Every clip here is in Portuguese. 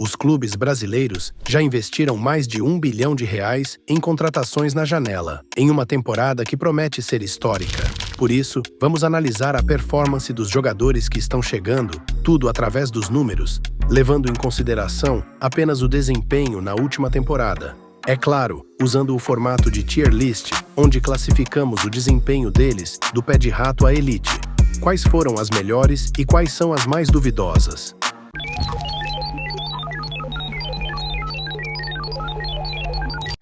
Os clubes brasileiros já investiram mais de R$ 1 bilhão em contratações na janela, em uma temporada que promete ser histórica. Por isso, vamos analisar a performance dos jogadores que estão chegando, tudo através dos números, levando em consideração apenas o desempenho na última temporada. É claro, usando o formato de tier list, onde classificamos o desempenho deles do pé de rato à elite. Quais foram as melhores e quais são as mais duvidosas?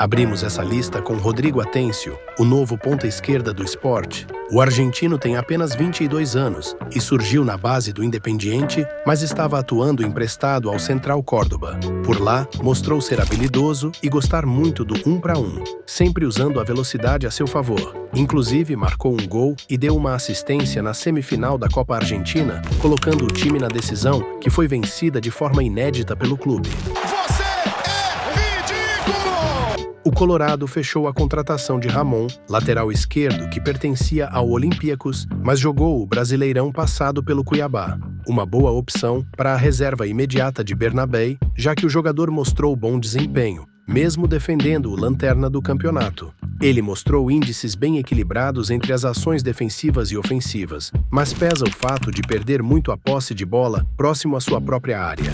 Abrimos essa lista com Rodrigo Atencio, o novo ponta-esquerda do Sport. O argentino tem apenas 22 anos e surgiu na base do Independiente, mas estava atuando emprestado ao Central Córdoba. Por lá, mostrou ser habilidoso e gostar muito do 1 para 1, sempre usando a velocidade a seu favor. Inclusive, marcou um gol e deu uma assistência na semifinal da Copa Argentina, colocando o time na decisão, que foi vencida de forma inédita pelo clube. O Colorado fechou a contratação de Ramon, lateral esquerdo que pertencia ao Olympiacos, mas jogou o Brasileirão passado pelo Cuiabá. Uma boa opção para a reserva imediata de Bernabéi, já que o jogador mostrou bom desempenho, mesmo defendendo o lanterna do campeonato. Ele mostrou índices bem equilibrados entre as ações defensivas e ofensivas, mas pesa o fato de perder muito a posse de bola próximo à sua própria área.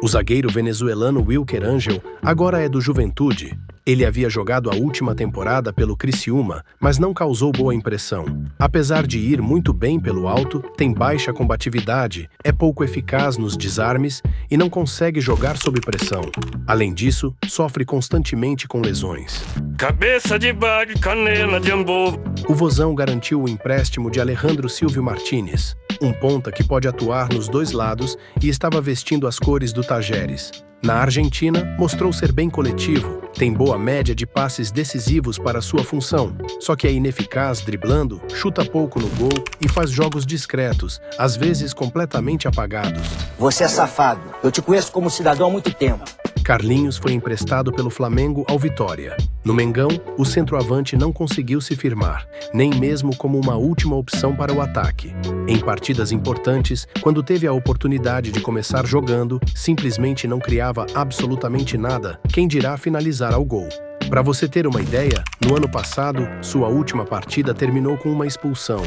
O zagueiro venezuelano Wilker Ángel agora é do Juventude. Ele havia jogado a última temporada pelo Criciúma, mas não causou boa impressão. Apesar de ir muito bem pelo alto, tem baixa combatividade, é pouco eficaz nos desarmes e não consegue jogar sob pressão. Além disso, sofre constantemente com lesões. Cabeça de bag, canela de amor. O Vozão garantiu o empréstimo de Alejandro Silvio Martínez, um ponta que pode atuar nos dois lados e estava vestindo as cores do Tajeres. Na Argentina, mostrou ser bem coletivo, tem boa média de passes decisivos para sua função, só que é ineficaz driblando, chuta pouco no gol e faz jogos discretos, às vezes completamente apagados. Você é safado. Eu te conheço como cidadão há muito tempo. Carlinhos foi emprestado pelo Flamengo ao Vitória. No Mengão, o centroavante não conseguiu se firmar, nem mesmo como uma última opção para o ataque. Em partidas importantes, quando teve a oportunidade de começar jogando, simplesmente não criava absolutamente nada, quem dirá finalizar ao gol. Para você ter uma ideia, no ano passado, sua última partida terminou com uma expulsão.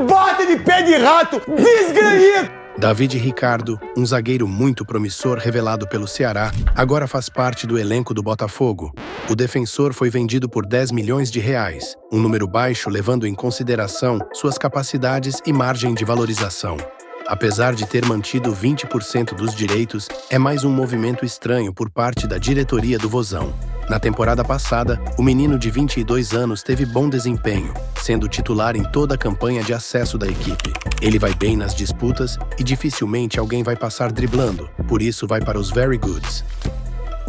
Bota de pé de rato, desgranhento! David Ricardo, um zagueiro muito promissor revelado pelo Ceará, agora faz parte do elenco do Botafogo. O defensor foi vendido por R$ 10 milhões, um número baixo levando em consideração suas capacidades e margem de valorização. Apesar de ter mantido 20% dos direitos, é mais um movimento estranho por parte da diretoria do Vozão. Na temporada passada, o menino de 22 anos teve bom desempenho, sendo titular em toda a campanha de acesso da equipe. Ele vai bem nas disputas e dificilmente alguém vai passar driblando, por isso vai para os very goods.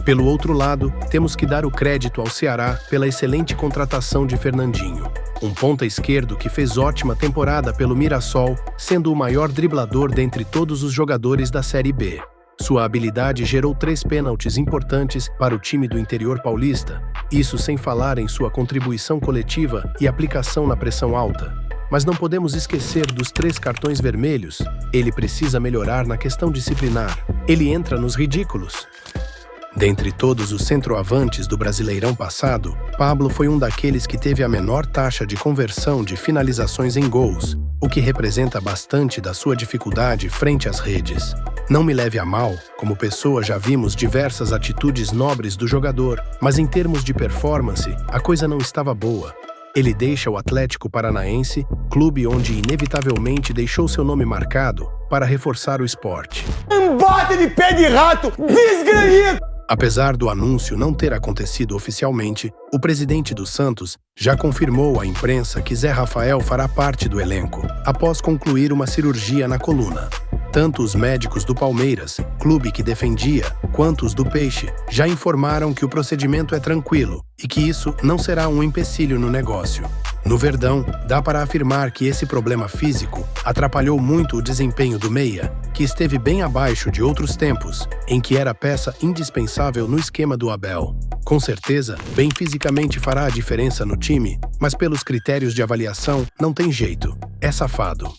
Pelo outro lado, temos que dar o crédito ao Ceará pela excelente contratação de Fernandinho, um ponta esquerdo que fez ótima temporada pelo Mirassol, sendo o maior driblador dentre todos os jogadores da Série B. Sua habilidade gerou 3 pênaltis importantes para o time do interior paulista, isso sem falar em sua contribuição coletiva e aplicação na pressão alta. Mas não podemos esquecer dos 3 cartões vermelhos. Ele precisa melhorar na questão disciplinar. Ele entra nos ridículos. Dentre todos os centroavantes do Brasileirão passado, Pablo foi um daqueles que teve a menor taxa de conversão de finalizações em gols, o que representa bastante da sua dificuldade frente às redes. Não me leve a mal, como pessoa já vimos diversas atitudes nobres do jogador, mas em termos de performance, a coisa não estava boa. Ele deixa o Atlético Paranaense, clube onde inevitavelmente deixou seu nome marcado, para reforçar o esporte. Bota de pé de rato, desgranhento! Apesar do anúncio não ter acontecido oficialmente, o presidente do Santos já confirmou à imprensa que Zé Rafael fará parte do elenco, após concluir uma cirurgia na coluna. Tanto os médicos do Palmeiras, clube que defendia, quanto os do Peixe, já informaram que o procedimento é tranquilo e que isso não será um empecilho no negócio. No Verdão, dá para afirmar que esse problema físico atrapalhou muito o desempenho do meia, que esteve bem abaixo de outros tempos, em que era peça indispensável no esquema do Abel. Com certeza, bem fisicamente fará a diferença no time, mas pelos critérios de avaliação não tem jeito, é safado.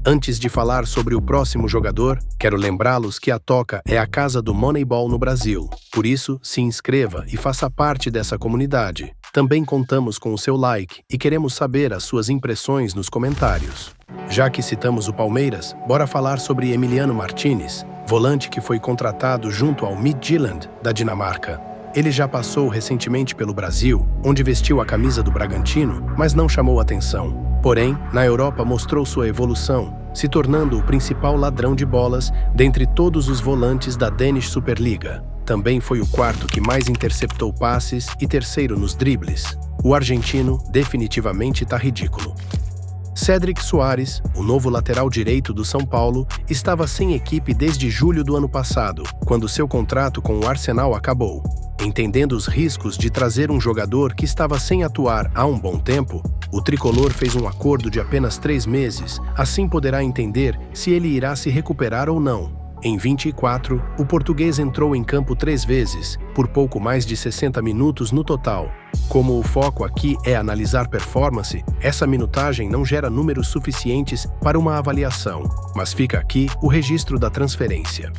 Antes de falar sobre o próximo jogador, quero lembrá-los que a Toca é a casa do Moneyball no Brasil. Por isso, se inscreva e faça parte dessa comunidade. Também contamos com o seu like e queremos saber as suas impressões nos comentários. Já que citamos o Palmeiras, bora falar sobre Emiliano Martinez, volante que foi contratado junto ao Midtjylland, da Dinamarca. Ele já passou recentemente pelo Brasil, onde vestiu a camisa do Bragantino, mas não chamou atenção. Porém, na Europa mostrou sua evolução, se tornando o principal ladrão de bolas dentre todos os volantes da Danish Superliga. Também foi o quarto que mais interceptou passes e terceiro nos dribles. O argentino definitivamente tá ridículo. Cédric Soares, o novo lateral direito do São Paulo, estava sem equipe desde julho do ano passado, quando seu contrato com o Arsenal acabou. Entendendo os riscos de trazer um jogador que estava sem atuar há um bom tempo, o tricolor fez um acordo de apenas 3 meses, assim poderá entender se ele irá se recuperar ou não. Em 24, o português entrou em campo 3 vezes, por pouco mais de 60 minutos no total. Como o foco aqui é analisar performance, essa minutagem não gera números suficientes para uma avaliação, mas fica aqui o registro da transferência.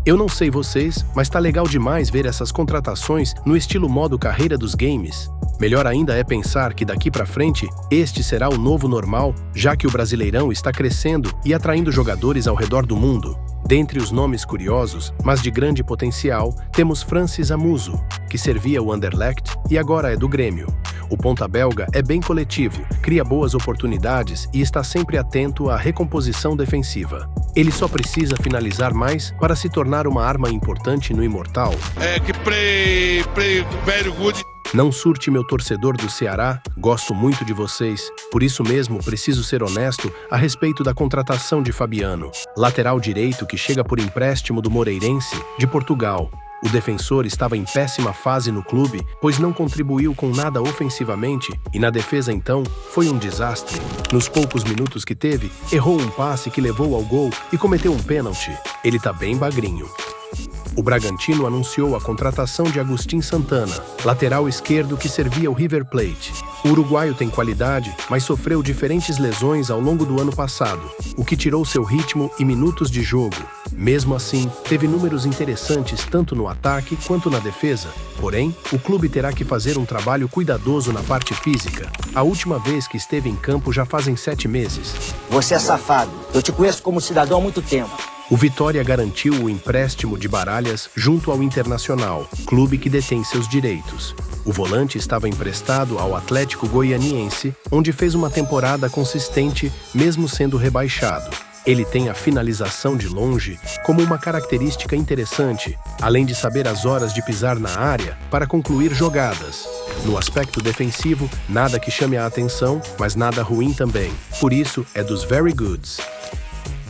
Eu não sei vocês, mas tá legal demais ver essas contratações no estilo modo carreira dos games. Melhor ainda é pensar que daqui pra frente, este será o novo normal, já que o Brasileirão está crescendo e atraindo jogadores ao redor do mundo. Dentre os nomes curiosos, mas de grande potencial, temos Francis Amuso, que servia o Anderlecht e agora é do Grêmio. O ponta belga é bem coletivo, cria boas oportunidades e está sempre atento à recomposição defensiva. Ele só precisa finalizar mais para se tornar uma arma importante no Imortal. Very good. Não surte meu torcedor do Ceará, gosto muito de vocês, por isso mesmo preciso ser honesto a respeito da contratação de Fabiano, lateral direito que chega por empréstimo do Moreirense, de Portugal. O defensor estava em péssima fase no clube, pois não contribuiu com nada ofensivamente, e na defesa então, foi um desastre. Nos poucos minutos que teve, errou um passe que levou ao gol e cometeu um pênalti. Ele tá bem bagrinho. O Bragantino anunciou a contratação de Agustín Santana, lateral esquerdo que servia o River Plate. O uruguaio tem qualidade, mas sofreu diferentes lesões ao longo do ano passado, o que tirou seu ritmo e minutos de jogo. Mesmo assim, teve números interessantes tanto no ataque quanto na defesa. Porém, o clube terá que fazer um trabalho cuidadoso na parte física. A última vez que esteve em campo já fazem 7 meses. Você é safado. Eu te conheço como cidadão há muito tempo. O Vitória garantiu o empréstimo de Baralhas junto ao Internacional, clube que detém seus direitos. O volante estava emprestado ao Atlético Goianiense, onde fez uma temporada consistente, mesmo sendo rebaixado. Ele tem a finalização de longe como uma característica interessante, além de saber as horas de pisar na área para concluir jogadas. No aspecto defensivo, nada que chame a atenção, mas nada ruim também. Por isso, é dos very goods.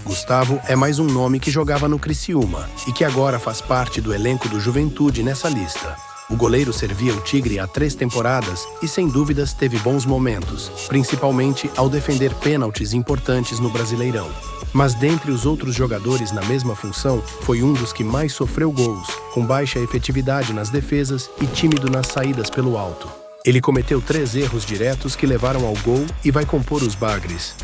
Gustavo é mais um nome que jogava no Criciúma e que agora faz parte do elenco do Juventude nessa lista. O goleiro servia o Tigre há 3 temporadas e, sem dúvidas, teve bons momentos, principalmente ao defender pênaltis importantes no Brasileirão. Mas dentre os outros jogadores na mesma função, foi um dos que mais sofreu gols, com baixa efetividade nas defesas e tímido nas saídas pelo alto. Ele cometeu 3 erros diretos que levaram ao gol e vai compor os bagres.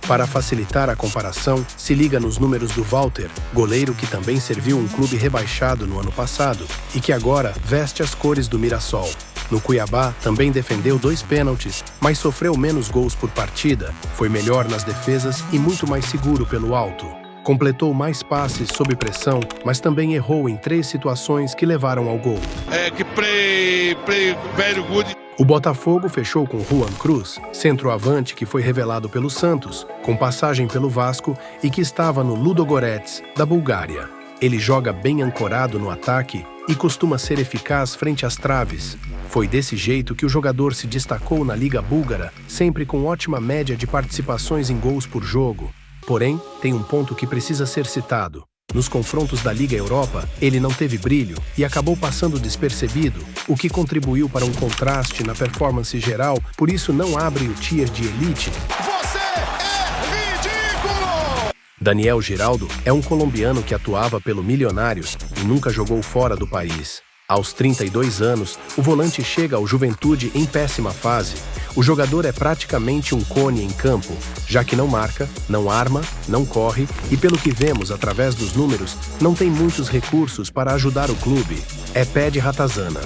Para facilitar a comparação, se liga nos números do Walter, goleiro que também serviu um clube rebaixado no ano passado e que agora veste as cores do Mirassol. No Cuiabá, também defendeu 2 pênaltis, mas sofreu menos gols por partida, foi melhor nas defesas e muito mais seguro pelo alto. Completou mais passes sob pressão, mas também errou em 3 situações que levaram ao gol. Very good. O Botafogo fechou com Juan Cruz, centroavante que foi revelado pelo Santos, com passagem pelo Vasco e que estava no Ludogorets, da Bulgária. Ele joga bem ancorado no ataque e costuma ser eficaz frente às traves. Foi desse jeito que o jogador se destacou na Liga Búlgara, sempre com ótima média de participações em gols por jogo. Porém, tem um ponto que precisa ser citado. Nos confrontos da Liga Europa, ele não teve brilho e acabou passando despercebido, o que contribuiu para um contraste na performance geral, por isso não abre o tier de elite. Você é ridículo! Daniel Giraldo é um colombiano que atuava pelo Milionários e nunca jogou fora do país. Aos 32 anos, o volante chega ao Juventude em péssima fase. O jogador é praticamente um cone em campo, já que não marca, não arma, não corre e, pelo que vemos através dos números, não tem muitos recursos para ajudar o clube. É pé de ratazana.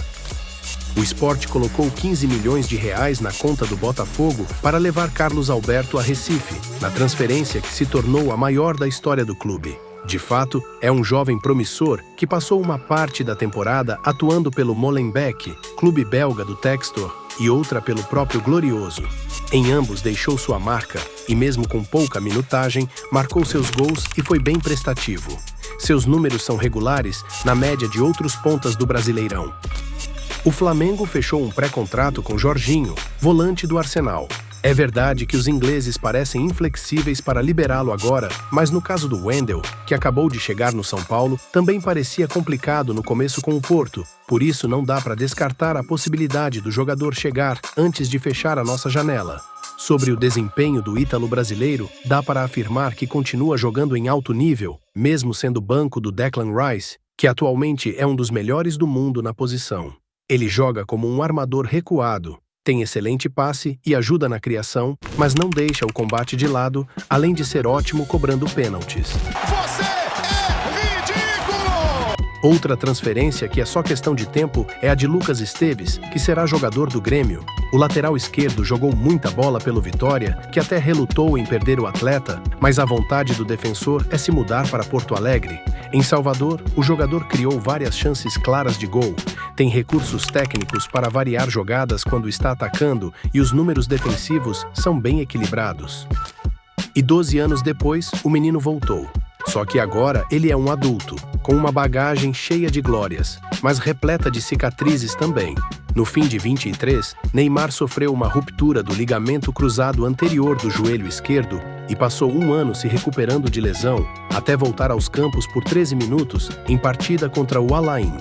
O Sport colocou 15 milhões de reais na conta do Botafogo para levar Carlos Alberto a Recife, na transferência que se tornou a maior da história do clube. De fato, é um jovem promissor que passou uma parte da temporada atuando pelo Molenbeek, clube belga do Textor, e outra pelo próprio Glorioso. Em ambos deixou sua marca e, mesmo com pouca minutagem, marcou seus gols e foi bem prestativo. Seus números são regulares na média de outros pontas do Brasileirão. O Flamengo fechou um pré-contrato com Jorginho, volante do Arsenal. É verdade que os ingleses parecem inflexíveis para liberá-lo agora, mas no caso do Wendel, que acabou de chegar no São Paulo, também parecia complicado no começo com o Porto, por isso não dá para descartar a possibilidade do jogador chegar antes de fechar a nossa janela. Sobre o desempenho do ítalo-brasileiro, dá para afirmar que continua jogando em alto nível, mesmo sendo banco do Declan Rice, que atualmente é um dos melhores do mundo na posição. Ele joga como um armador recuado, tem excelente passe e ajuda na criação, mas não deixa o combate de lado, além de ser ótimo cobrando pênaltis. Você é ridículo! Outra transferência que é só questão de tempo é a de Lucas Esteves, que será jogador do Grêmio. O lateral esquerdo jogou muita bola pelo Vitória, que até relutou em perder o atleta, mas a vontade do defensor é se mudar para Porto Alegre. Em Salvador, o jogador criou várias chances claras de gol. Tem recursos técnicos para variar jogadas quando está atacando e os números defensivos são bem equilibrados. E 12 anos depois, o menino voltou. Só que agora ele é um adulto, com uma bagagem cheia de glórias, mas repleta de cicatrizes também. No fim de 23, Neymar sofreu uma ruptura do ligamento cruzado anterior do joelho esquerdo e passou um ano se recuperando de lesão, até voltar aos campos por 13 minutos em partida contra o Al-Ain.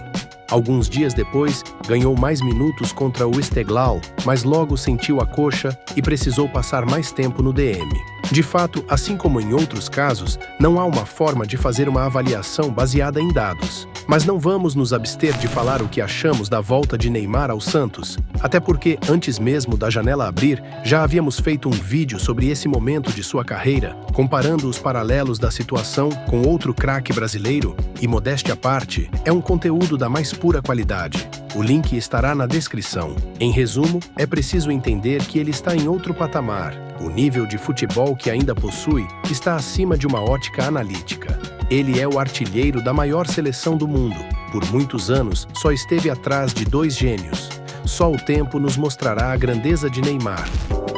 Alguns dias depois, ganhou mais minutos contra o Esteghlal, mas logo sentiu a coxa e precisou passar mais tempo no DM. De fato, assim como em outros casos, não há uma forma de fazer uma avaliação baseada em dados. Mas não vamos nos abster de falar o que achamos da volta de Neymar ao Santos, até porque, antes mesmo da janela abrir, já havíamos feito um vídeo sobre esse momento de sua carreira, comparando os paralelos da situação com outro craque brasileiro, e modéstia à parte, é um conteúdo da mais pura qualidade. O link estará na descrição. Em resumo, é preciso entender que ele está em outro patamar. O nível de futebol que ainda possui está acima de uma ótica analítica. Ele é o artilheiro da maior seleção do mundo. Por muitos anos, só esteve atrás de dois gênios. Só o tempo nos mostrará a grandeza de Neymar.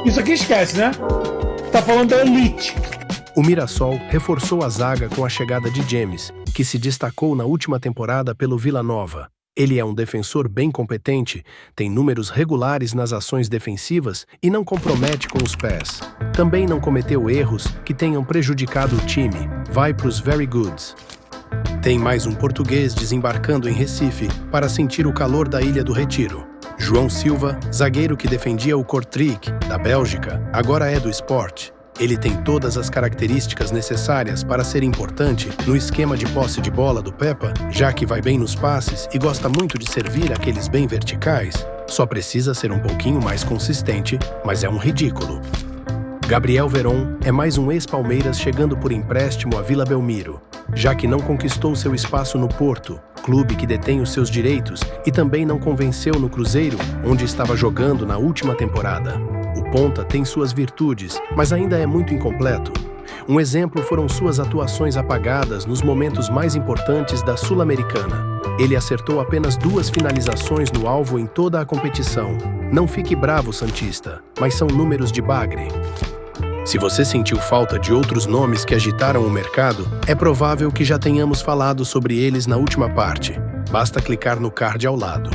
Isso aqui esquece, né? Tá falando da elite. O Mirassol reforçou a zaga com a chegada de James, que se destacou na última temporada pelo Vila Nova. Ele é um defensor bem competente, tem números regulares nas ações defensivas e não compromete com os pés. Também não cometeu erros que tenham prejudicado o time. Vai pros very goods. Tem mais um português desembarcando em Recife para sentir o calor da Ilha do Retiro. João Silva, zagueiro que defendia o Kortrijk, da Bélgica, agora é do Sport. Ele tem todas as características necessárias para ser importante no esquema de posse de bola do Pepa, já que vai bem nos passes e gosta muito de servir aqueles bem verticais. Só precisa ser um pouquinho mais consistente, mas é um ridículo. Gabriel Veron é mais um ex-Palmeiras chegando por empréstimo a Vila Belmiro, já que não conquistou seu espaço no Porto, clube que detém os seus direitos, e também não convenceu no Cruzeiro, onde estava jogando na última temporada. O ponta tem suas virtudes, mas ainda é muito incompleto. Um exemplo foram suas atuações apagadas nos momentos mais importantes da Sul-Americana. Ele acertou apenas 2 finalizações no alvo em toda a competição. Não fique bravo, santista, mas são números de bagre. Se você sentiu falta de outros nomes que agitaram o mercado, é provável que já tenhamos falado sobre eles na última parte. Basta clicar no card ao lado.